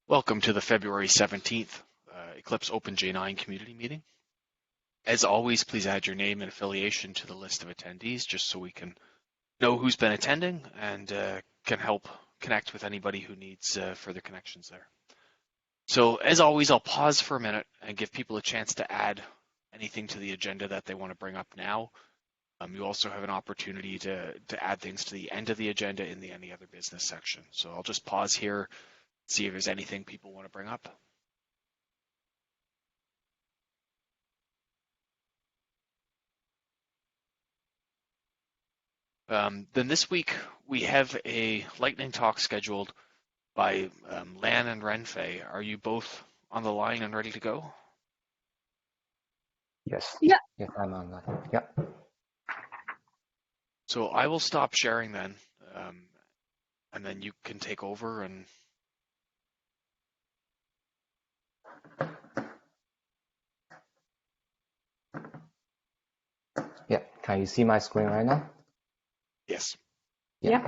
Welcome to the February 17th Eclipse OpenJ9 community meeting. As always, please add your name and affiliation to the list of attendees just so we can know who's been attending and can help connect with anybody who needs further connections there. So as always, I'll pause for a minute and give people a chance to add anything to the agenda that they want to bring up now. You also have an opportunity to add things to the end of the agenda in the Any Other Business section. So I'll just pause here, see if there's anything people want to bring up. Then this week we have a lightning talk scheduled by Lan and Renfei. Are you both on the line and ready to go? Yes. Yeah. Yes, I'm online. Yeah. So I will stop sharing then, and then you can take over and. Yeah. Can you see my screen right now? Yes. Yeah.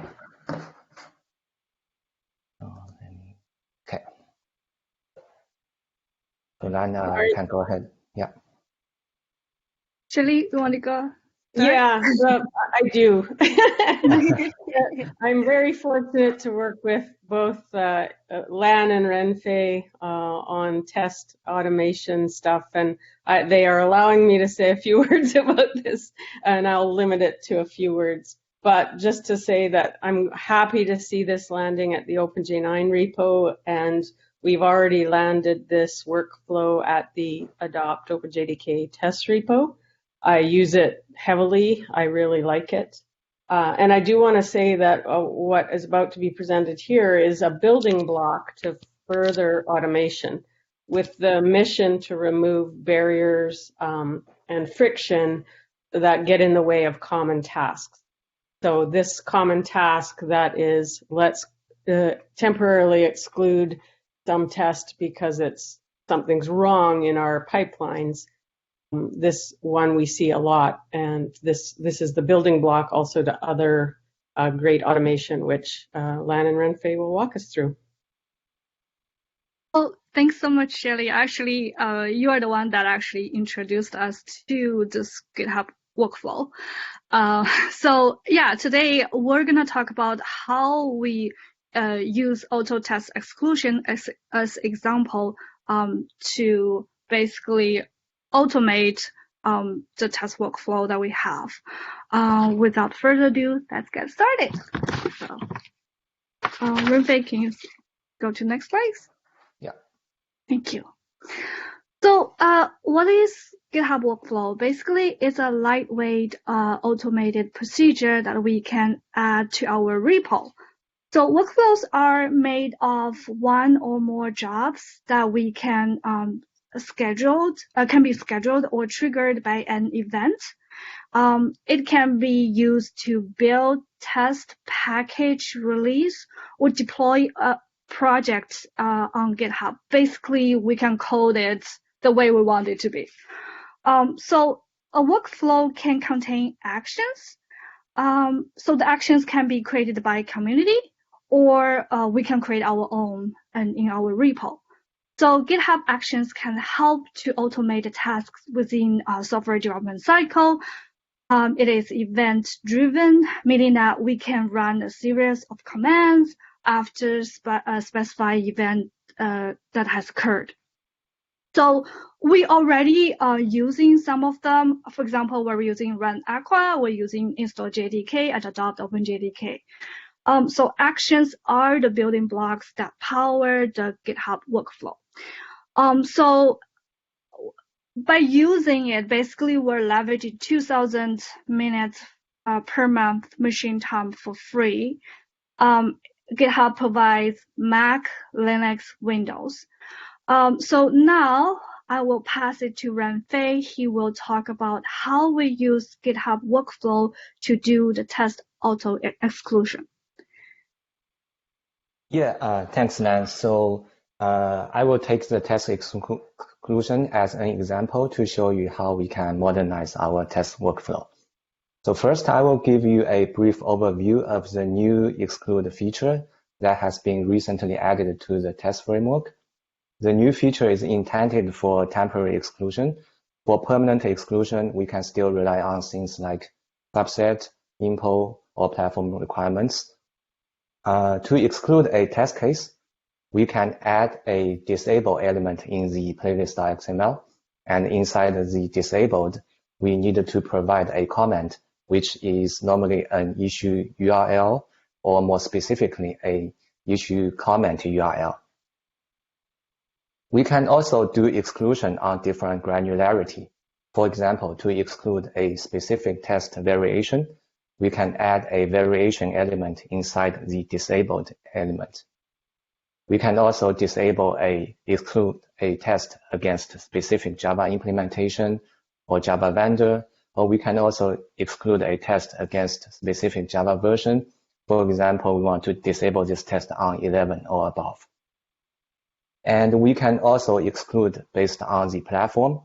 Okay. So then Right. can go ahead. Yeah. Shelley, you want to go? Yeah, I do. I'm very fortunate to work with both Lan and Renfei on test automation stuff, and they are allowing me to say a few words about this, and I'll limit it to a few words. But just to say that I'm happy to see this landing at the OpenJ9 repo, and we've already landed this workflow at the Adopt OpenJDK test repo. I use it heavily. I really like it. And I do want to say that what is about to be presented here is a building block to further automation with the mission to remove barriers and friction that get in the way of common tasks. So this common task that is, let's temporarily exclude some test because something's wrong in our pipelines. This one we see a lot, and this is the building block also to other great automation, which Lan and Renfei will walk us through. Well, thanks so much, Shelley. Actually, you are the one that actually introduced us to this GitHub workflow. So yeah, today we're gonna talk about how we use auto test exclusion as example to basically automate the test workflow that we have. Without further ado, let's get started. So, Renfei, can you go to next slide? Yeah. Thank you. So, what is GitHub workflow? Basically, it's a lightweight automated procedure that we can add to our repo. So workflows are made of one or more jobs that we can can be scheduled or triggered by an event. It can be used to build, test, package, release, or deploy a project on GitHub. Basically, we can code it the way we want it to be. So a workflow can contain actions. So the actions can be created by community, or we can create our own and in our repo. So GitHub Actions can help to automate tasks within a software development cycle. It is event-driven, meaning that we can run a series of commands after a specified event that has occurred. So we already are using some of them. For example, we're using run Aqua, we're using install JDK and adopt OpenJDK. So actions are the building blocks that power the GitHub workflow. So by using it, basically we're leveraging 2,000 minutes per month machine time for free. GitHub provides Mac, Linux, Windows. So now I will pass it to Renfei. He will talk about how we use GitHub workflow to do the test auto exclusion. Yeah, thanks, Lan. So I will take the test exclusion as an example to show you how we can modernize our test workflow. So first, I will give you a brief overview of the new exclude feature that has been recently added to the test framework. The new feature is intended for temporary exclusion. For permanent exclusion, we can still rely on things like subset, impl, or platform requirements. To exclude a test case, we can add a disable element in the playlist.xml, and inside the disabled, we need to provide a comment, which is normally an issue URL, or more specifically, a issue comment URL. We can also do exclusion on different granularity. For example, to exclude a specific test variation, we can add a variation element inside the disabled element. We can also exclude a test against specific Java implementation or Java vendor, or we can also exclude a test against specific Java version. For example, we want to disable this test on 11 or above. And we can also exclude based on the platform.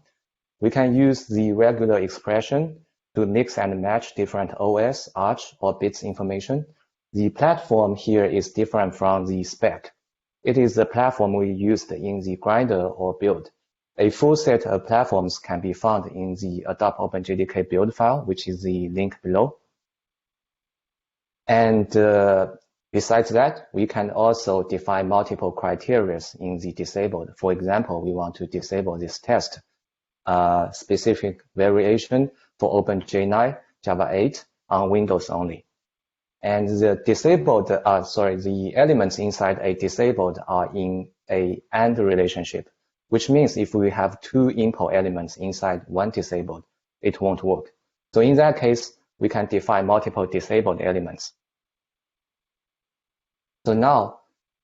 We can use the regular expression to mix and match different OS, Arch, or bits information. The platform here is different from the spec. It is the platform we used in the grinder or build. A full set of platforms can be found in the adopt OpenJDK build file, which is the link below. And besides that, we can also define multiple criteria in the disabled. For example, we want to disable this test specific variation for OpenJ9 Java 8 on Windows only. And the disabled, the elements inside a disabled are in a AND relationship, which means if we have two impl elements inside one disabled, it won't work. So in that case, we can define multiple disabled elements. So now,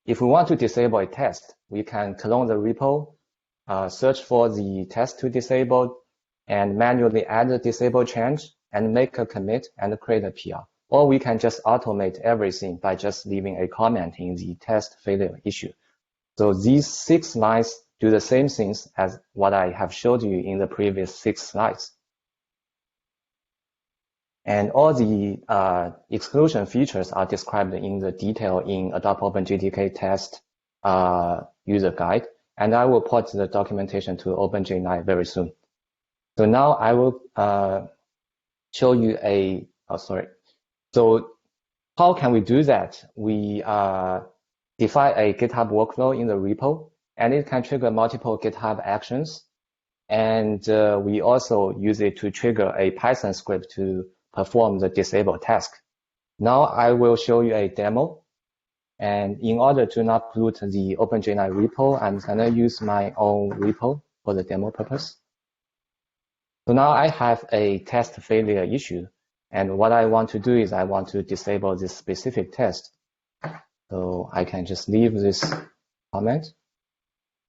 if we want to disable a test, we can clone the repo, search for the test to disable, and manually add the disable change and make a commit and create a PR. Or we can just automate everything by just leaving a comment in the test failure issue. So these 6 lines do the same things as what I have showed you in the previous 6 slides. And all the exclusion features are described in the detail in Adopt OpenJDK test user guide. And I will port the documentation to OpenJ9 very soon. So now I will show you So how can we do that? We define a GitHub workflow in the repo, and it can trigger multiple GitHub actions. And we also use it to trigger a Python script to perform the disable task. Now I will show you a demo. And in order to not pollute the OpenJ9 repo, I'm gonna use my own repo for the demo purpose. So now I have a test failure issue. And what I want to do is I want to disable this specific test. So I can just leave this comment.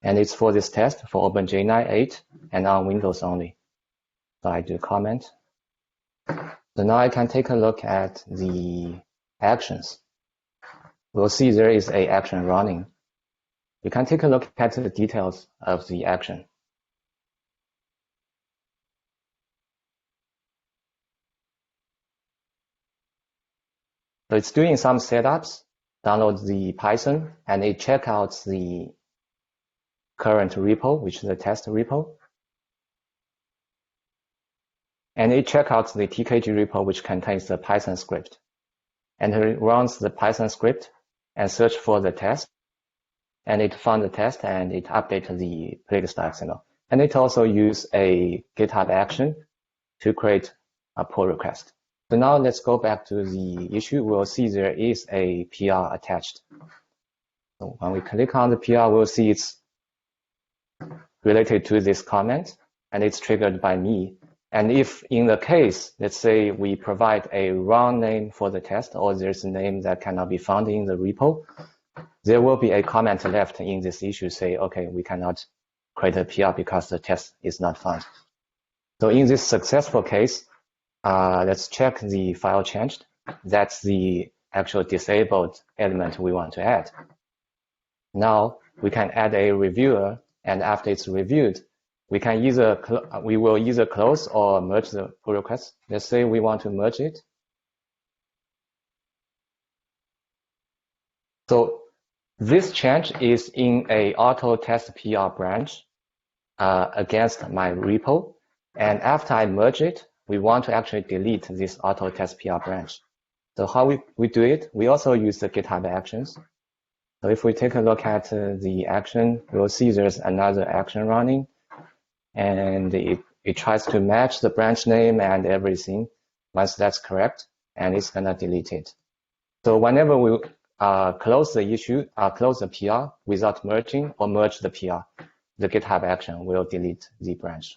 And it's for this test for OpenJ9 8 and on Windows only. So I do comment. So now I can take a look at the actions. We'll see there is an action running. You can take a look at the details of the action. So it's doing some setups, downloads the Python, and it checks out the current repo, which is the test repo. And it checks out the TKG repo, which contains the Python script. And it runs the Python script and search for the test. And it found the test and it updated the playlist.xml. And it also used a GitHub action to create a pull request. So now let's go back to the issue. We'll see there is a PR attached. So when we click on the PR, we'll see it's related to this comment and it's triggered by me. And if in the case, let's say we provide a wrong name for the test or there's a name that cannot be found in the repo, there will be a comment left in this issue say, okay, we cannot create a PR because the test is not found. So in this successful case, let's check the file changed. That's the actual disabled element we want to add. Now we can add a reviewer, and after it's reviewed, we will either close or merge the pull request. Let's say we want to merge it. So this change is in a auto test PR branch against my repo. And after I merge it, we want to actually delete this auto test PR branch. So how we do it, we also use the GitHub Actions. So if we take a look at the action, we'll see there's another action running, and it tries to match the branch name and everything. Once that's correct, and it's gonna delete it. So whenever we close the issue, close the PR without merging or merge the PR, the GitHub action will delete the branch.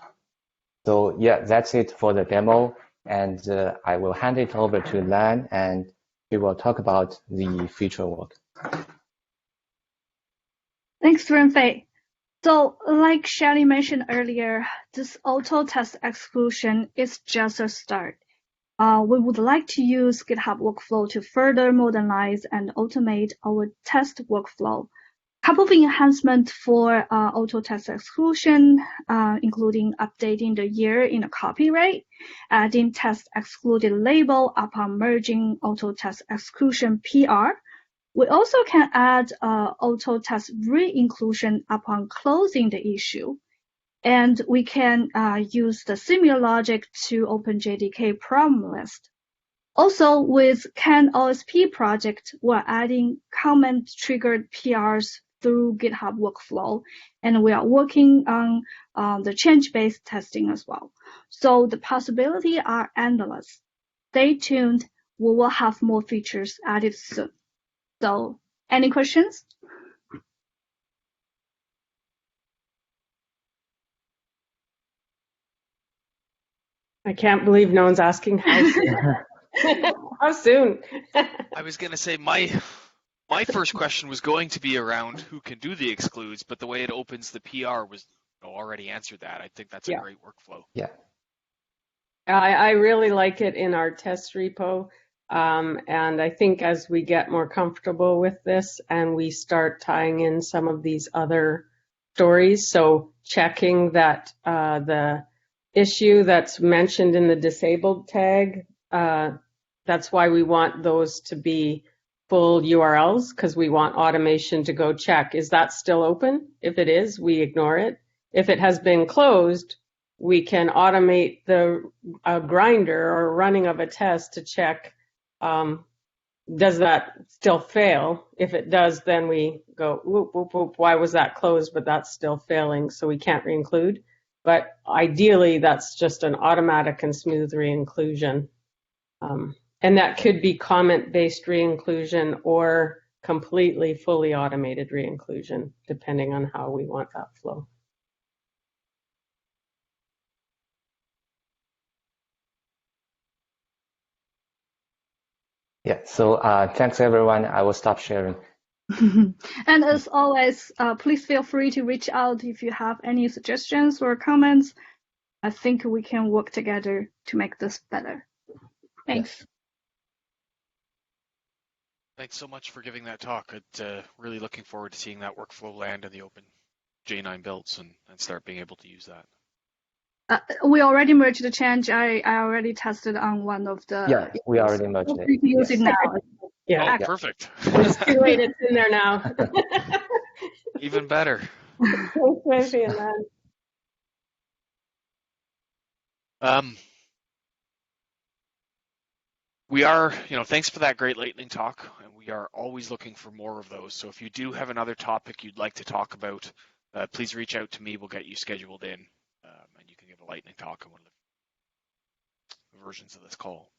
So yeah, that's it for the demo. And I will hand it over to Lan, and we will talk about the future work. Thanks, Renfei. So like Shelley mentioned earlier, this auto test exclusion is just a start. We would like to use GitHub Workflow to further modernize and automate our test workflow. Couple of enhancements for auto test exclusion, including updating the year in a copyright, adding test excluded label upon merging auto test exclusion PR. We also can add auto test re-inclusion upon closing the issue. And we can use the similar logic to OpenJDK problem list. Also, with CanOSP project, we're adding comment-triggered PRs through GitHub Workflow, and we are working on the change-based testing as well. So the possibilities are endless. Stay tuned. We will have more features added soon. So, any questions? I can't believe no one's asking how soon. How soon? I was going to say my first question was going to be around who can do the excludes, but the way it opens the PR was already answered that. I think that's a great workflow. Yeah. I really like it in our test repo. And I think as we get more comfortable with this and we start tying in some of these other stories, so checking that the issue that's mentioned in the disabled tag, that's why we want those to be full URLs, because we want automation to go check. Is that still open? If it is, we ignore it. If it has been closed, we can automate the grinder or running of a test to check, does that still fail? If it does, then we go, whoop, whoop, whoop, why was that closed, but that's still failing, so we can't re-include. But ideally, that's just an automatic and smooth re-inclusion. And that could be comment-based re-inclusion or completely fully automated re-inclusion, depending on how we want that flow. Yeah, so thanks everyone. I will stop sharing. And as always, please feel free to reach out if you have any suggestions or comments. I think we can work together to make this better. Thanks. Yes. Thanks so much for giving that talk. Really looking forward to seeing that workflow land in the OpenJ9 builds and start being able to use that. We already merged the change. I already tested on one of the. Yeah, we already merged it. Use yes. it now. Yeah. Oh, perfect. It's too late. It's in there now. Even better. Thanks, We are, thanks for that great lightning talk, and we are always looking for more of those. So if you do have another topic you'd like to talk about, please reach out to me. We'll get you scheduled in, and you can give a lightning talk on one of the versions of this call.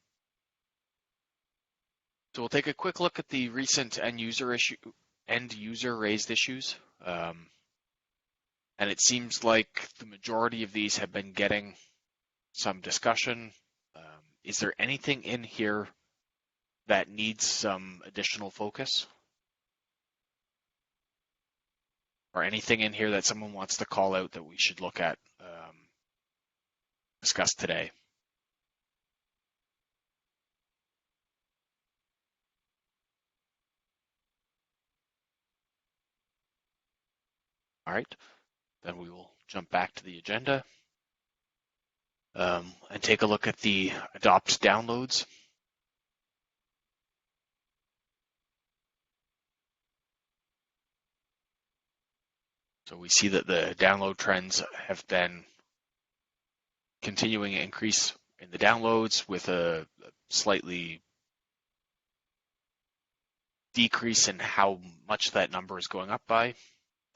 So we'll take a quick look at the recent end user raised issues. And it seems like the majority of these have been getting some discussion. Is there anything in here that needs some additional focus? Or anything in here that someone wants to call out that we should look at, discuss today? All right, then we will jump back to the agenda and take a look at the adopt downloads. So we see that the download trends have been continuing to increase in the downloads with a slightly decrease in how much that number is going up by,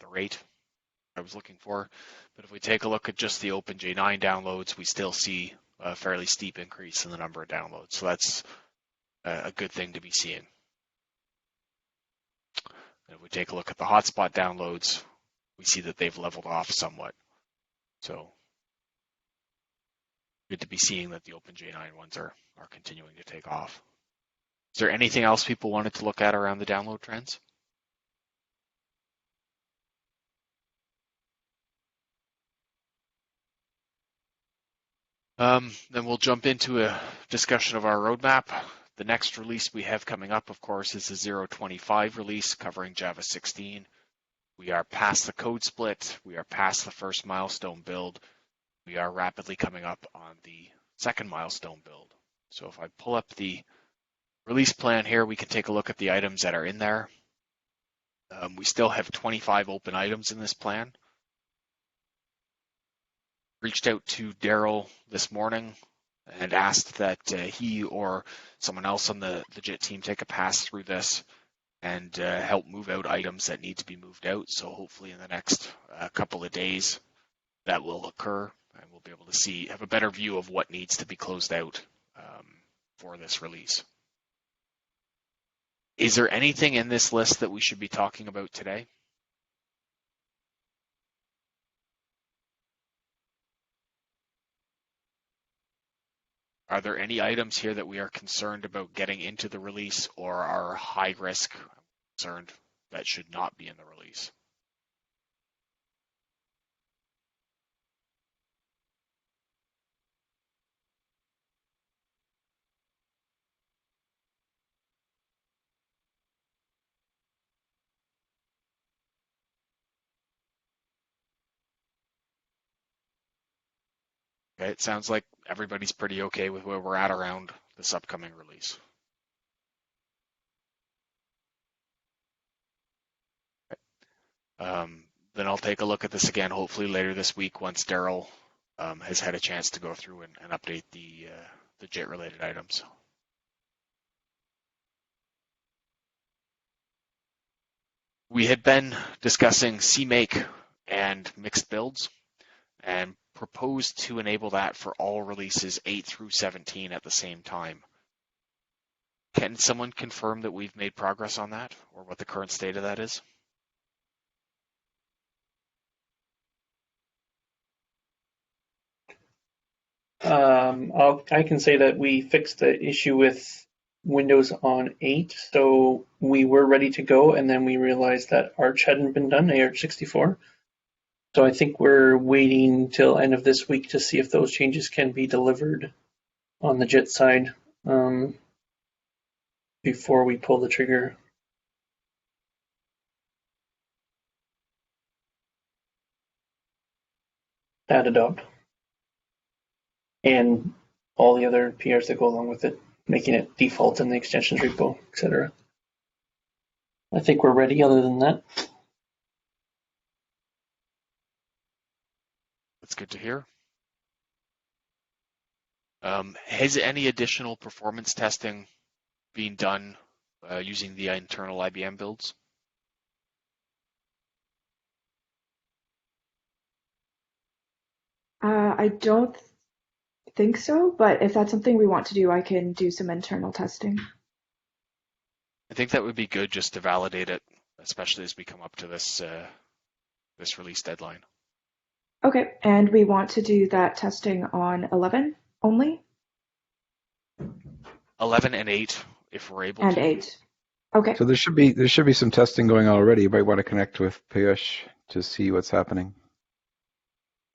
the rate I was looking for. But if we take a look at just the OpenJ9 downloads, we still see a fairly steep increase in the number of downloads. So that's a good thing to be seeing. And if we take a look at the hotspot downloads, we see that they've leveled off somewhat. So good to be seeing that the OpenJ9 ones are continuing to take off. Is there anything else people wanted to look at around the download trends? Then we'll jump into a discussion of our roadmap. The next release we have coming up, of course, is the 0.25 release covering Java 16. We are past the code split. We are past the first milestone build. We are rapidly coming up on the second milestone build. So if I pull up the release plan here, we can take a look at the items that are in there. We still have 25 open items in this plan. Reached out to Daryl this morning and asked that he or someone else on the JIT team take a pass through this and help move out items that need to be moved out. So hopefully in the next couple of days that will occur, and we'll be able to have a better view of what needs to be closed out for this release. Is there anything in this list that we should be talking about today? Are there any items here that we are concerned about getting into the release or are high risk concerned that should not be in the release? Okay, it sounds like everybody's pretty okay with where we're at around this upcoming release. Then I'll take a look at this again, hopefully later this week once Daryl has had a chance to go through and update the JIT related items. We had been discussing CMake and mixed builds and proposed to enable that for all releases 8 through 17 at the same time. Can someone confirm that we've made progress on that or what the current state of that is? I can say that we fixed the issue with Windows on 8, so we were ready to go, and then we realized that Arch hadn't been done, Arch64. So I think we're waiting till end of this week to see if those changes can be delivered on the JIT side before we pull the trigger. That adopt. And all the other PRs that go along with it, making it default in the extensions repo, etc. I think we're ready other than that. That's good to hear. Has any additional performance testing been done using the internal IBM builds? I don't think so, but if that's something we want to do, I can do some internal testing. I think that would be good just to validate it, especially as we come up to this this release deadline. Okay, and we want to do that testing on 11 only? 11 and 8, if we're able and to. And 8. Okay. So there should be some testing going on already. You might want to connect with Piyush to see what's happening.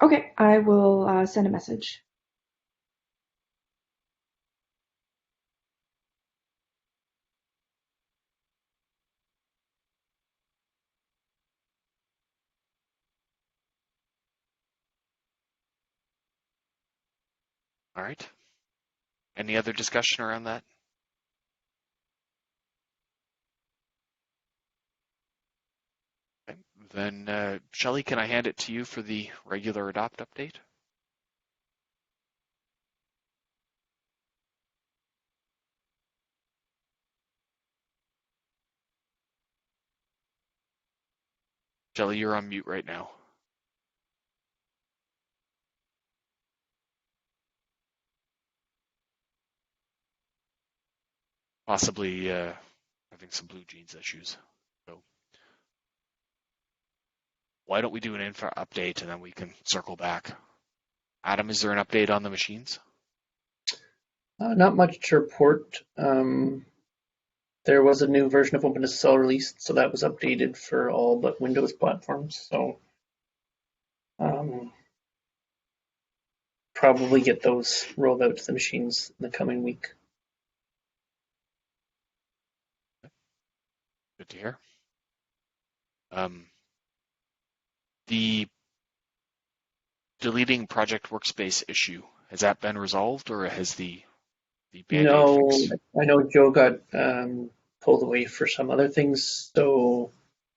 Okay, I will send a message. All right. Any other discussion around that? Then, Shelley, can I hand it to you for the regular adopt update? Shelley, you're on mute right now. Possibly having some blue jeans issues. So why don't we do an info update and then we can circle back. Adam, is there an update on the machines? Not much to report. There was a new version of OpenSSL released, so that was updated for all but Windows platforms. So probably get those rolled out to the machines in the coming week. Good to hear. The deleting project workspace issue, has that been resolved, or has the Band-Aid No, fix? I know Joe got pulled away for some other things, so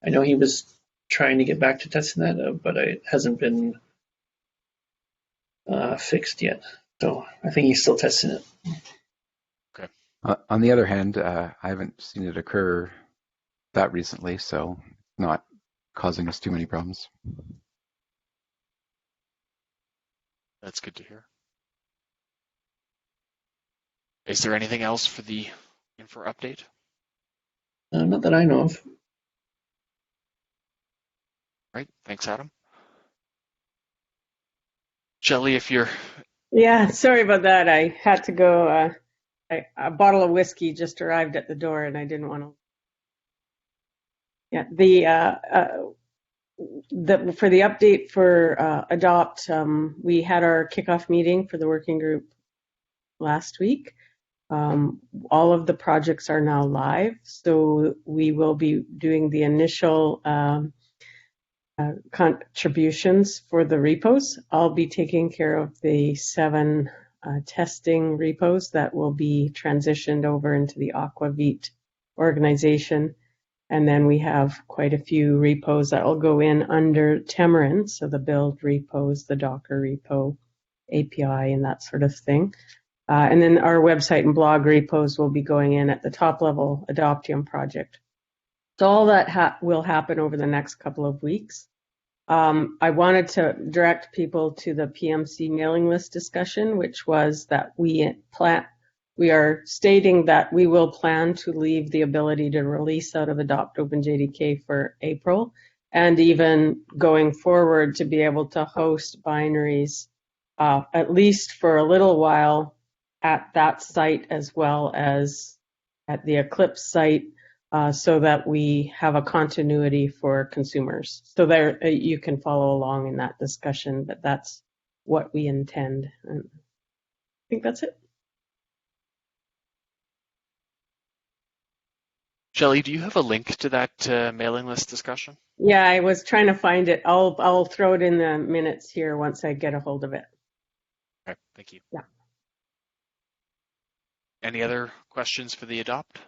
I know he was trying to get back to testing that, but it hasn't been fixed yet. So I think he's still testing it. Okay. On the other hand, I haven't seen it occur that recently, so not causing us too many problems. That's good to hear. Is there anything else for the info update? Not that I know of. Right. Thanks, Adam. Shelley, if you're... Yeah, sorry about that. I had to go. A bottle of whiskey just arrived at the door, and I didn't want to. Yeah, for the update for Adopt, we had our kickoff meeting for the working group last week. All of the projects are now live, so we will be doing the initial contributions for the repos. I'll be taking care of the 7 testing repos that will be transitioned over into the Aquavit organization. And then we have quite a few repos that will go in under Temurin, so the build repos, the Docker repo, API, and that sort of thing. And then our website and blog repos will be going in at the top level Adoptium project. So all that will happen over the next couple of weeks. I wanted to direct people to the PMC mailing list discussion, which was that we are stating that we will plan to leave the ability to release out of Adopt OpenJDK for April, and even going forward to be able to host binaries at least for a little while at that site as well as at the Eclipse site, so that we have a continuity for consumers. So there you can follow along in that discussion, but that's what we intend. And I think that's it. Shelley, do you have a link to that mailing list discussion? Yeah, I was trying to find it. I'll throw it in the minutes here once I get a hold of it. Okay, thank you. Yeah. Any other questions for the Adopt?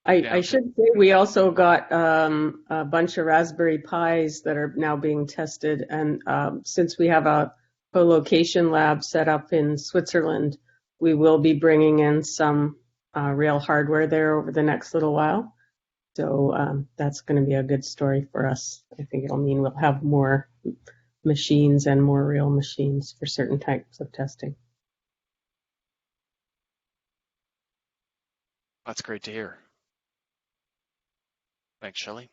I should say we also got a bunch of Raspberry Pis that are now being tested, and since we have a co-location lab set up in Switzerland, we will be bringing in some real hardware there over the next little while. So that's going to be a good story for us. I think it'll mean we'll have more machines and more real machines for certain types of testing. That's great to hear. Thanks, Shelley.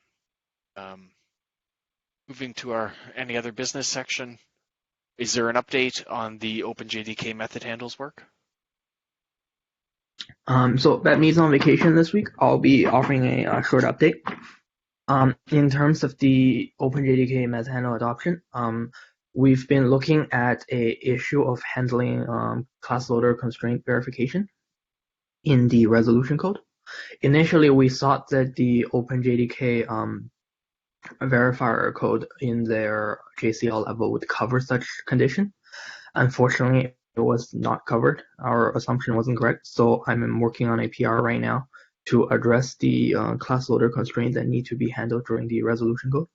Moving to our any other business section, is there an update on the OpenJDK method handles work? So that means on vacation this week. I'll be offering a short update. In terms of the OpenJDK method handle adoption, we've been looking at a issue of handling class loader constraint verification in the resolution code. Initially, we thought that the OpenJDK verifier code in their JCL level would cover such condition. Unfortunately, was not covered. Our assumption wasn't correct. So I'm working on a PR right now to address the class loader constraints that need to be handled during the resolution code.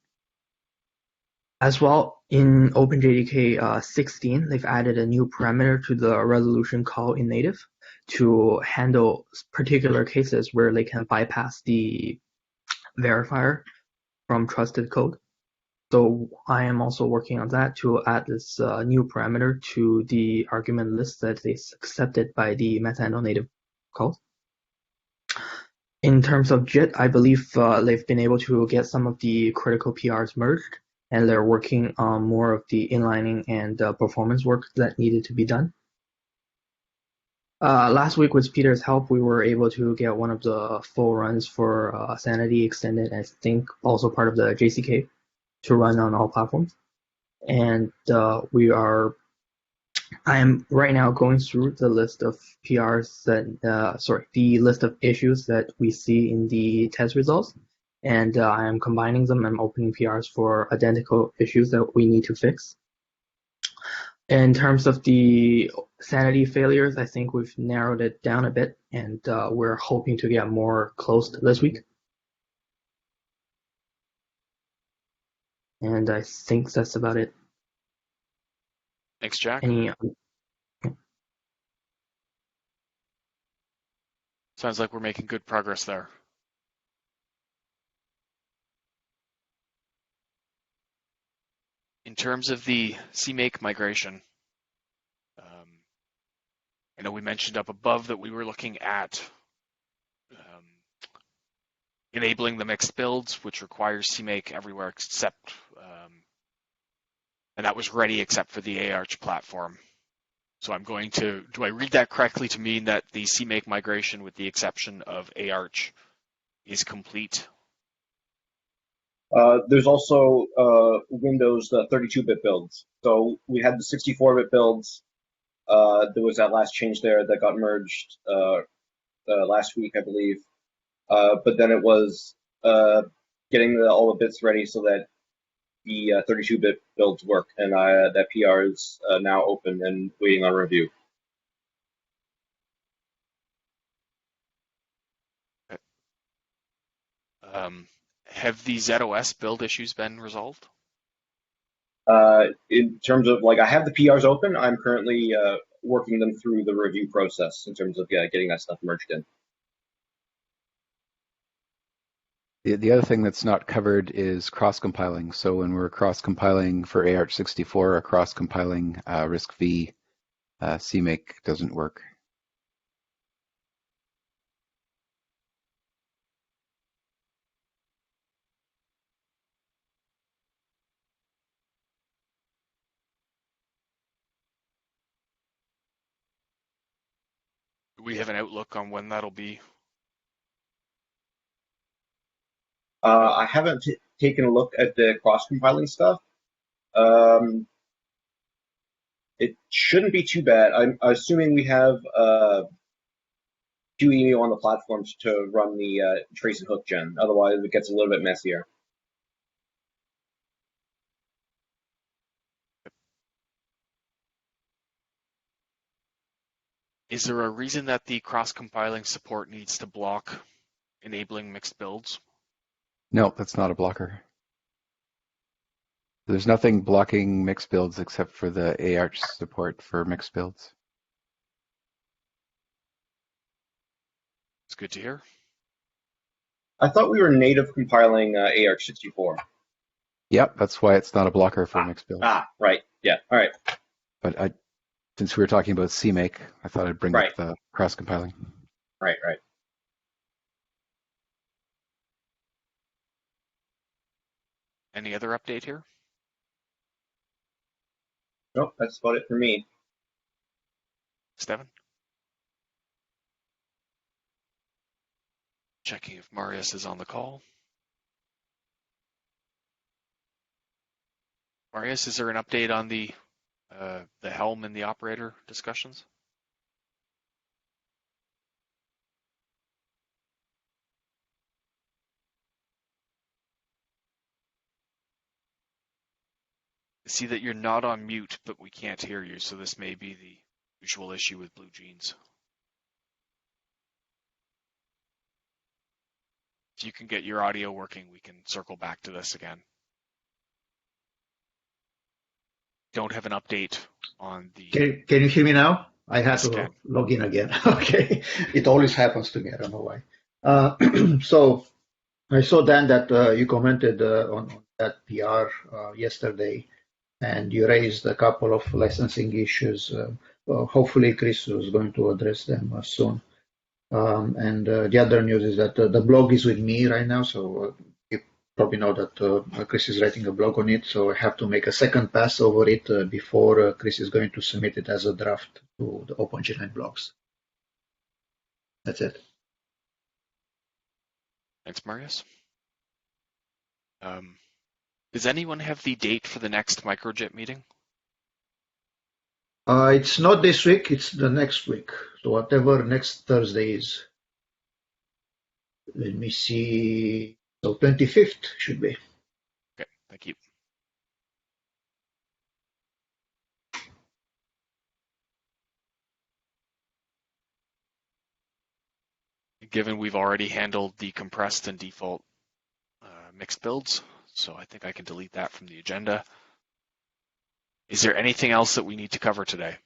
As well, in OpenJDK 16, they've added a new parameter to the resolution call in native to handle particular cases where they can bypass the verifier from trusted code. So I am also working on that to add this new parameter to the argument list that is accepted by the meta-handle native call. In terms of JIT, I believe they've been able to get some of the critical PRs merged, and they're working on more of the inlining and performance work that needed to be done. Last week, with Peter's help, we were able to get one of the full runs for Sanity extended, I think also part of the JCK, to run on all platforms. And I am right now going through the list of PRs that, the list of issues that we see in the test results. And I am combining them. I'm opening PRs for identical issues that we need to fix. In terms of the Sanity failures, I think we've narrowed it down a bit, and we're hoping to get more closed this week. And I think that's about it. Thanks, Jack. Sounds like we're making good progress there. In terms of the CMake migration, I know we mentioned up above that we were looking at enabling the mixed builds, which requires CMake everywhere except, and that was ready except for the AArch platform. So I'm going to, do I read that correctly to mean that the CMake migration with the exception of AArch is complete? There's also Windows 32-bit builds. So we had the 64-bit builds. There was that last change there that got merged last week, I believe. But then it was getting all the bits ready so that the 32-bit builds work, and that PR is now open and waiting on review. Have the ZOS build issues been resolved? In terms of, I have the PRs open. I'm currently working them through the review process in terms of getting that stuff merged in. The other thing that's not covered is cross-compiling. So when we're cross-compiling for AArch64 or cross-compiling RISC-V, CMake doesn't work. Do we have an outlook on when that'll be? I haven't taken a look at the cross-compiling stuff. It shouldn't be too bad. I'm assuming we have QEMU on the platforms to run the trace and hook gen. Otherwise, it gets a little bit messier. Is there a reason that the cross-compiling support needs to block enabling mixed builds? No, that's not a blocker. There's nothing blocking mixed builds except for the AArch support for mixed builds. It's good to hear. I thought we were native compiling AArch64. Yep, that's why it's not a blocker for mixed builds. Right. Yeah, all right. But since we were talking about CMake, I thought I'd bring up the cross-compiling. Right. Any other update here? Nope, that's about it for me. Steven? Checking if Marius is on the call. Marius, is there an update on the Helm and the operator discussions? I see that you're not on mute, but we can't hear you, so this may be the usual issue with Blue Jeans. If you can get your audio working, we can circle back to this again. Don't have an update on the... Can you hear me now? I had Yes, to Ken. log in again. Okay, it always happens to me. I don't know why. So I saw, Dan, that you commented on that PR yesterday, and you raised a couple of licensing issues. Well, hopefully Chris was going to address them soon. And the other news is that the blog is with me right now, so you probably know that Chris is writing a blog on it, so I have to make a second pass over it before Chris is going to submit it as a draft to the OpenJ9 blogs. That's it. Thanks, Marius. Does anyone have the date for the next microJIT meeting? It's not this week, it's the next week. So whatever next Thursday is. Let me see. So 25th should be. Okay, thank you. Given we've already handled the compressed and default mixed builds, so I think I can delete that from the agenda. Is there anything else that we need to cover today?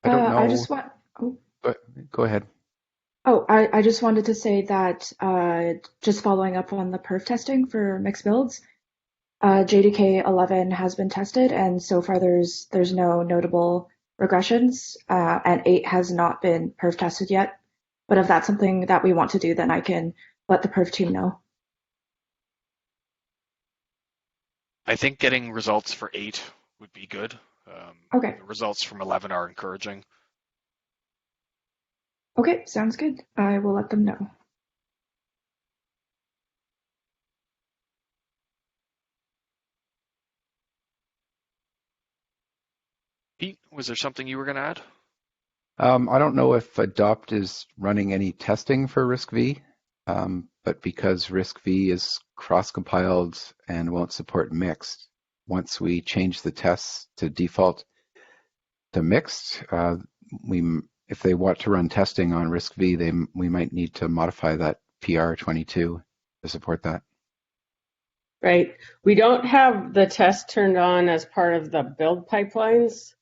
I don't know. I just want. Oh. Go ahead. Oh, I just wanted to say that just following up on the perf testing for mixed builds, JDK 11 has been tested, and so far there's no notable regressions, and 8 has not been perf tested yet. But if that's something that we want to do, then I can let the perf team know. I think getting results for 8 would be good. Okay. The results from 11 are encouraging. Okay, sounds good. I will let them know. Pete, was there something you were going to add? I don't know if Adopt is running any testing for RISC-V, but because RISC-V is cross-compiled and won't support mixed, once we change the tests to default to mixed, if they want to run testing on RISC-V, we might need to modify that PR22 to support that. Right. We don't have the test turned on as part of the build pipelines.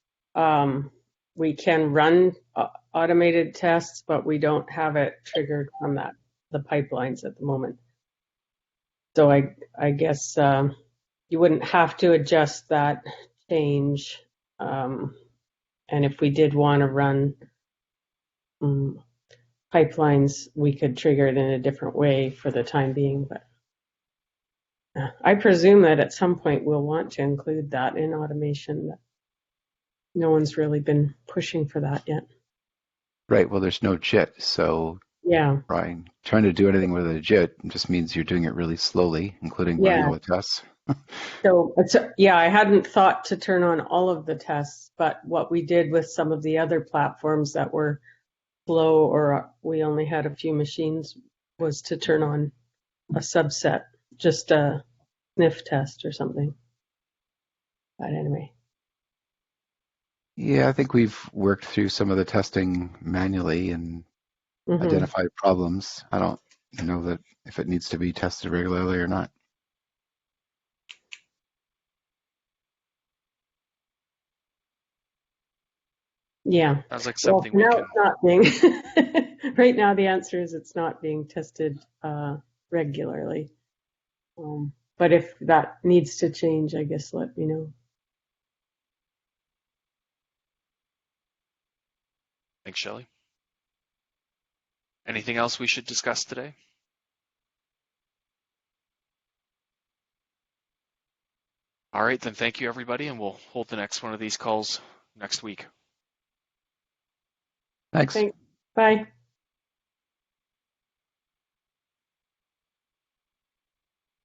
We can run automated tests, but we don't have it triggered from the pipelines at the moment. So I guess you wouldn't have to adjust that change. And if we did want to run pipelines, we could trigger it in a different way for the time being. But I presume that at some point we'll want to include that in automation. But no one's really been pushing for that yet. Right. Well, there's no JIT, so yeah, trying to do anything with a JIT just means you're doing it really slowly, including running all the tests. So I hadn't thought to turn on all of the tests, but what we did with some of the other platforms that were slow or we only had a few machines was to turn on a subset, just a sniff test or something. But anyway. Yeah, I think we've worked through some of the testing manually and identified problems. I don't know that if it needs to be tested regularly or not. Yeah. Sounds like something it's not being. Right now, the answer is it's not being tested regularly. But if that needs to change, I guess let me know. Thanks, Shelley. Anything else we should discuss today? All right, then thank you, everybody, and we'll hold the next one of these calls next week. Thanks. Bye.